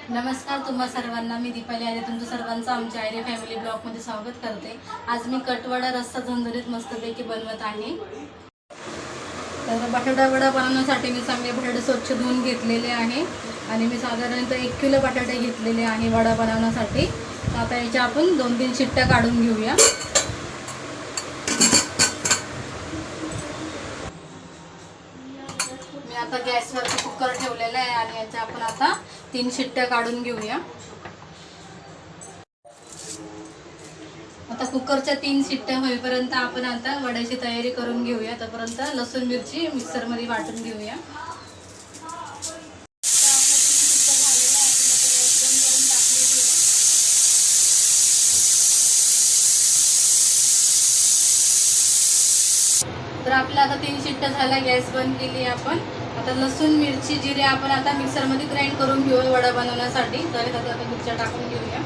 नमस्कार तुम्हा सर्वांना, मी दीपाली आहे. तुमचं सर्वांचं आमच्या आयरे फॅमिली ब्लॉगमध्ये स्वागत करते. आज मी कटवडा रस्सा झणझणीत मस्तपैकी बनवत आहे. तर बटाटा वडा बनवण्यासाठी मी चांगले बटाटे स्वच्छ धुवून घेतलेले आहे आणि मी साधारणतः 1 किलो बटाटे घेतलेले आहे वडा बनवण्यासाठी. आता याच्या आपण 2-3 शिट्ट्या काढून घेऊया. मी आता गॅसवर कुकर ठेवलेला आहे आणि याच्या आपण आता 3 शिट्ट्या काढून घेऊया. आता कुकरच्या 3 शिट्ट्या होईपर्यंत आपण आता वड्याची तयारी करून घेऊया. तोपर्यंत लसूण मिरची मिक्सरमध्ये वाटून घेऊया. तर आपल्या आता 3 शिट्ट्या झाल्या, गॅस बंद केली आपण. आता लसूण मिरची जिरे आपण आता मिक्सरमध्ये ग्राइंड करून घेऊया वडा बनवण्यासाठी. तर आता मिरच्या टाकून घेऊया.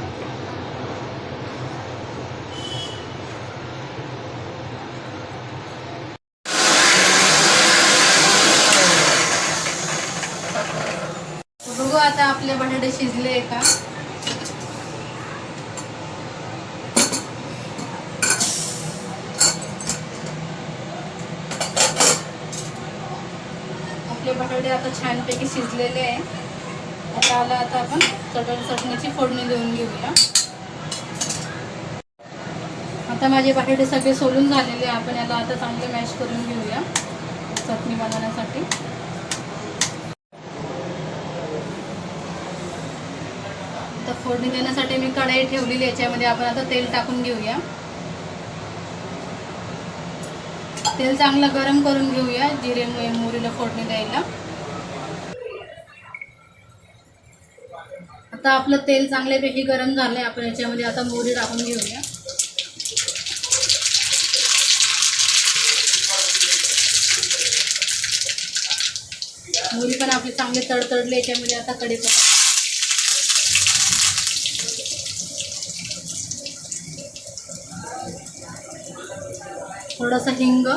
बघू आता आपले बटाटे शिजले का. आपले बटाटे आता छानपैकी शिजलेले आहे. आता आपण चटणीची फोडणी देऊन घेऊया. आता माझे बटाटे सगळे सोलून झालेले आहे. आपण याला आता चांगले मॅश करून घेऊया चटणी बनवण्यासाठी. आता फोडणी देण्यासाठी मी कढई ठेवलेली, याच्यामध्ये आपण आता तेल टाकून घेऊया. तेल चांगलं गरम करून घेऊया जिरे मोहरीला फोडणी द्यायला. आता आपलं तेल चांगल्यापैकी गरम झालंय. आपण याच्यामध्ये आता मोहरी टाकून घेऊया. मोहरी पण आपली चांगले तडतडले. याच्यामध्ये आता कढीपत्ता, थोडासा हिंग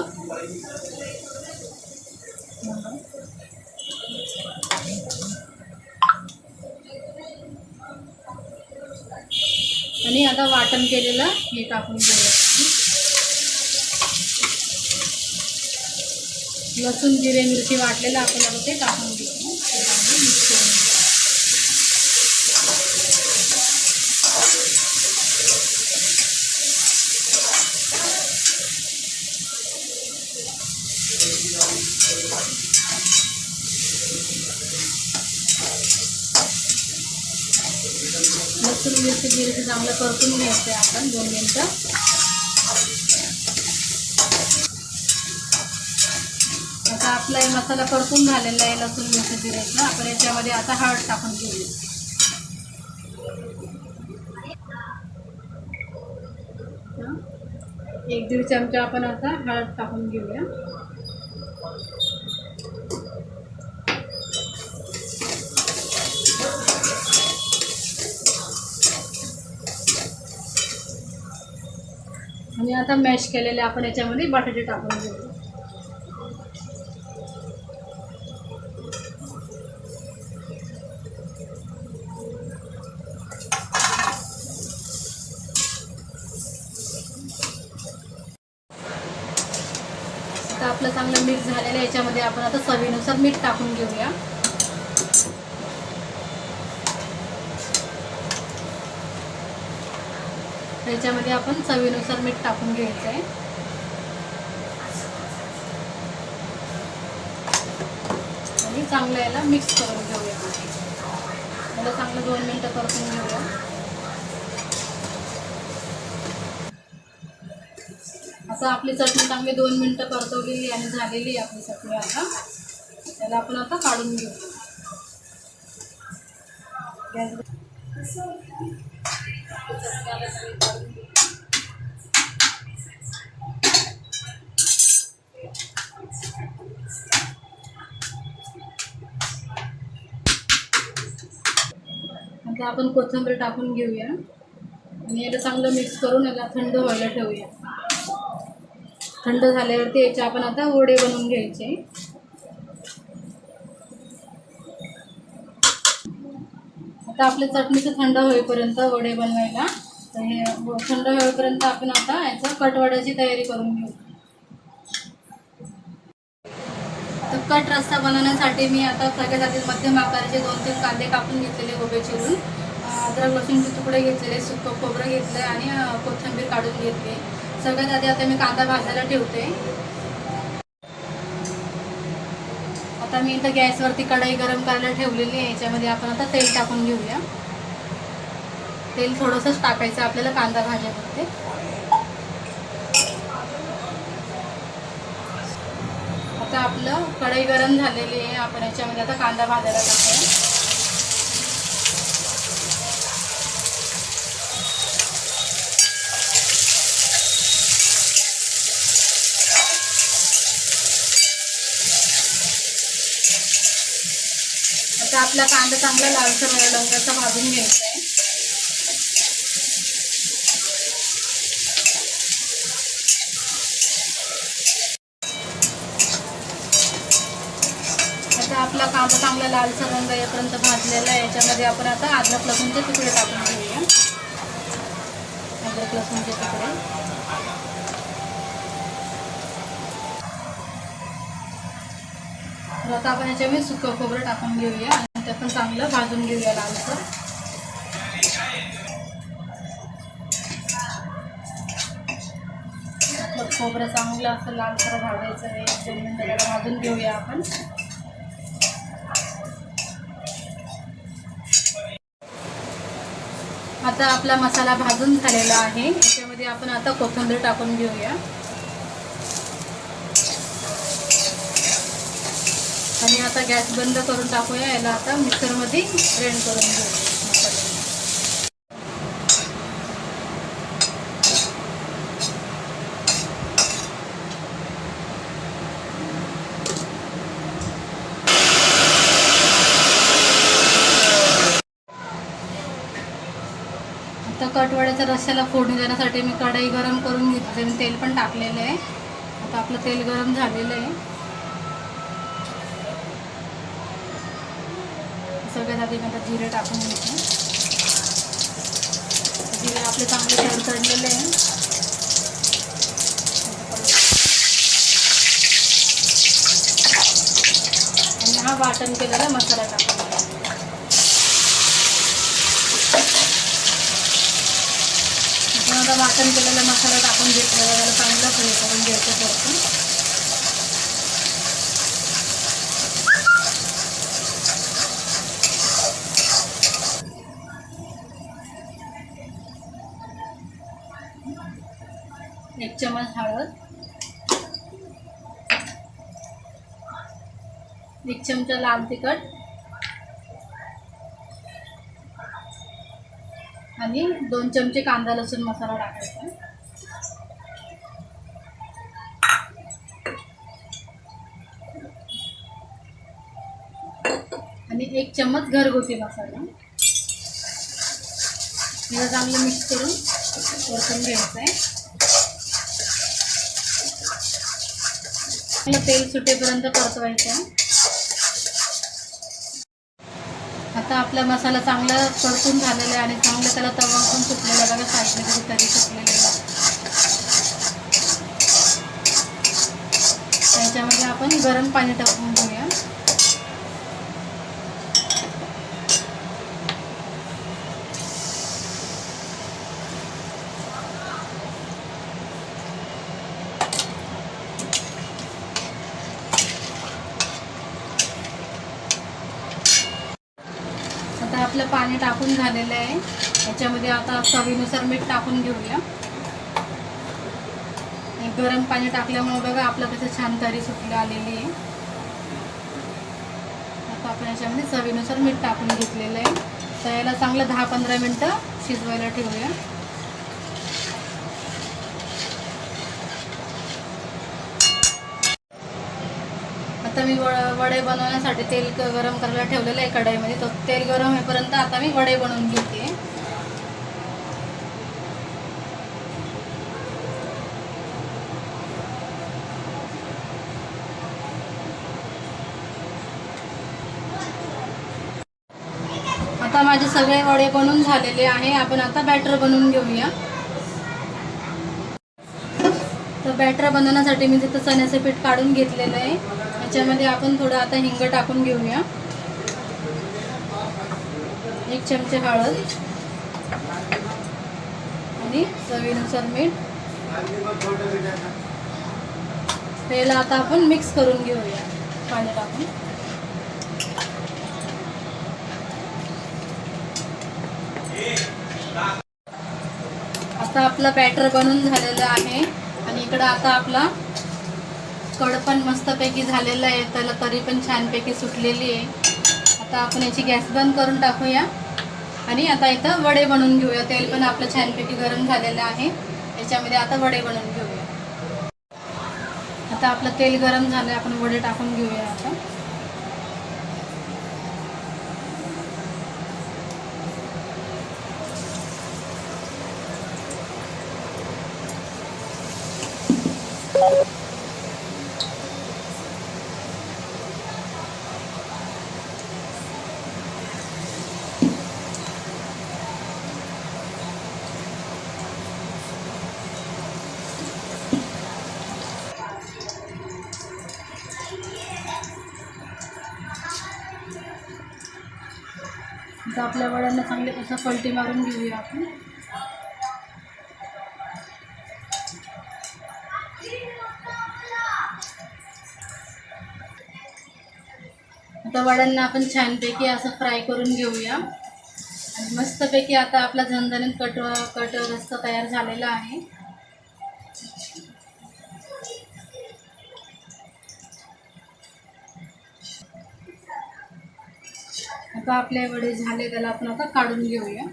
आणि आता वाटण केलेलं हे टाकून घेऊया. लसूण जिरे मिरची वाटलेलं आपण आता ते टाकून घेऊ. लसूण मिरची जिरे चांगलं परतून घ्यायचं आहे आपण 2 मिनिटं. आता आपला हे मसाला परतून झालेला आहे लसूण मिरची जिऱ्याचा. आपण याच्यामध्ये आता हळद टाकून घेऊया. एक 1.5 चमचा आपण आता हळद टाकून घेऊया. आणि आता मॅश केलेले आपण याच्यामध्ये बटाटे टाकून घेऊया. आता आपलं चांगलं मिक्स झालेलं आहे. याच्यामध्ये आपण आता चवीनुसार मीठ टाकून घेऊया. याच्यामध्ये आपण चवीनुसार मीठ टाकून घ्यायचं आहे. आणि चांगलं याला मिक्स करून घेऊया. याला चांगलं 2 मिनिटं परतून घेऊया. आता आपली चटणी चांगली 2 मिनिटं परतवलेली आणि झालेली आहे आपली चटणी. आता त्याला आपण आता काढून घेऊया. आता आपण कोथिंबीर टाकून घेऊया आणि याला चांगलं मिक्स करून याला थंड व्हायला ठेवूया. थंड झाल्यावरती याचे आपण आता वडे बनवून घ्यायचे. आता आपल्या चटणीचं थंड होईपर्यंत वडे बनवायला तर हे थंड होईपर्यंत आपण आता याचं कटवड्याची तयारी करून घेऊ. तर कट रस्सा बनवण्यासाठी मी आता सगळ्यात आधी मध्यम आकाराचे 2-3 कांदे कापून घेतलेले उभे चिरून, अद्रक लसूणचे तुकडे घेतलेले, सुकं खोबरं घेतलं आणि कोथिंबीर काढून घेतली. सगळ्यात आधी आता मी कांदा भाजायला ठेवते. आता मी इथं गॅसवरती कढई गरम करायला ठेवलेली आहे. याच्यामध्ये आपण आता तेल टाकून घेऊया. तेल थोडंसंच टाकायचं आपल्याला कांदा भाजायमध्ये. आता आपलं कढई गरम झालेली आहे. आपण याच्यामध्ये आता कांदा भाजायला टाकूया. आता आपला कांदा चांगला लालसर रंगाचा भाजून घ्यायचा आहे. आता आपला कांदा चांगला लालसर रंग येईपर्यंत भाजलेला आहे. याच्यामध्ये आपण आता अद्रक लसूणचे तुकडे टाकून घेऊया. अद्रक लसूणचे तुकडे. तर आता आपण याच्यामध्ये सुकं खोबरं टाकून घेऊया आणि ते पण चांगलं भाजून घेऊया लालसर. आपलं खोबरं चांगलं असं लालसर भाजायचं आहे. 1-2 मिनिटं त्याला भाजून घेऊया आपण. आता आपला मसाला भाजून झालेला आहे. याच्यामध्ये आपण आता कोथिंबीर टाकून घेऊया आणि आता गॅस बंद करून टाकूया. याला आता मिक्सरमध्ये ग्राइंड करून घेऊया मसाला. आता कटवड्याच्या रश्श्याला फोडणी देण्यासाठी मी कढई गरम करून घेतली. मी तेल पण टाकलेलं आहे. आता आपलं तेल गरम झालेलं आहे. सगळ्यात आधी मी आता जिरे टाकून घेते. जिरे आपले चांगले तडतडलेले आहे. आणि हा वाटण केलेला मसाला टाकून घेते. आता वाटण केलेला मसाला टाकून घेतलेला त्याला चांगलं फ्राय करून घ्यायचं परतून. एक चमच हळद, 1 चमचा लाल तिखट आणि 2 चमचे कांदा लसूण मसाला टाकायचा आणि 1 चमच घरगुती मसाला. हे चांगलं मिक्स करून परतून घ्यायचं आहे. तेल सुटेपर्यंत परतवायचं आहे. आता आपला मसाला चांगला परतून झालेला आहे आणि चांगलं त्याला तवा पण सुटलेला बघा. साईडने कधीतरी सुटलेला. त्याच्यामध्ये आपण गरम पाणी टाकून घेऊया. आता आपलं पाणी टाकून झालेलं आहे. याच्यामध्ये आता चवीनुसार मीठ टाकून घेऊया. गरम पाणी टाकल्यामुळे बघा आपलं कसं छान तरी सुटली आलेली आहे. आता आपण याच्यामध्ये चवीनुसार मीठ टाकून घेतलेलं आहे. तर याला चांगलं 10-15 मिनटं शिजवायला ठेवूया. आता मी वडे बनवण्यासाठी तेल गरम करायला ठेवलेलं आहे कढईमध्ये. तो तेल गरम होईपर्यंत आता मी वडे बनवून घेते. आता माझे सगळे वडे बनवून झालेले आहे. आपण आता बॅटर बनवून घेऊया. तर बॅटर बनवण्यासाठी मी तिथं चण्याचं पीठ काढून घेतलेलं आहे. याच्यामध्ये आपण थोडं आता हिंग टाकून घेऊया. 1 चमचे हळद आणि चवीनुसार मीठ. पहिला आता आपण मिक्स करून घेऊया पाणी टाकून. आता आपलं बॅटर बनवून झालेलं आहे आणि इकडं आता आपला कढ पण मस्तपैकी झालेला आहे. त्याला तरी पण छानपैकी सुटलेली आहे. आता आपण याची गॅस बंद करून टाकूया आणि आता इथं वडे बनवून घेऊया. तेल पण आपलं छानपैकी गरम झालेलं आहे. याच्यामध्ये आता वडे बनवून घेऊया. आता आपलं तेल गरम झालं, आपण वडे टाकून घेऊया. आता आपल्या वड्यांना चांगले असं पलटी मारून घेऊया आपण. आता वड्यांना आपण छानपैकी असं फ्राय करून घेऊया आणि मस्तपैकी आता आपला झणझणीत कट रस्सा तयार झालेला आहे. आता आपले वडे झाले, त्याला आपण आता काढून घेऊया.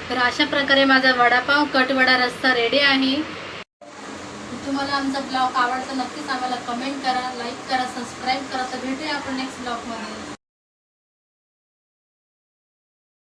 तर अशा प्रकारे माझा वडापाव कटवडा रस्सा रेडी आहे. तुम्हाला आमचा ब्लॉग आवडता नक्कीच आम्हाला कमेंट करा, लाईक करा, सबस्क्राईब करा. तर भेटूया आपण नेक्स्ट ब्लॉगमध्ये.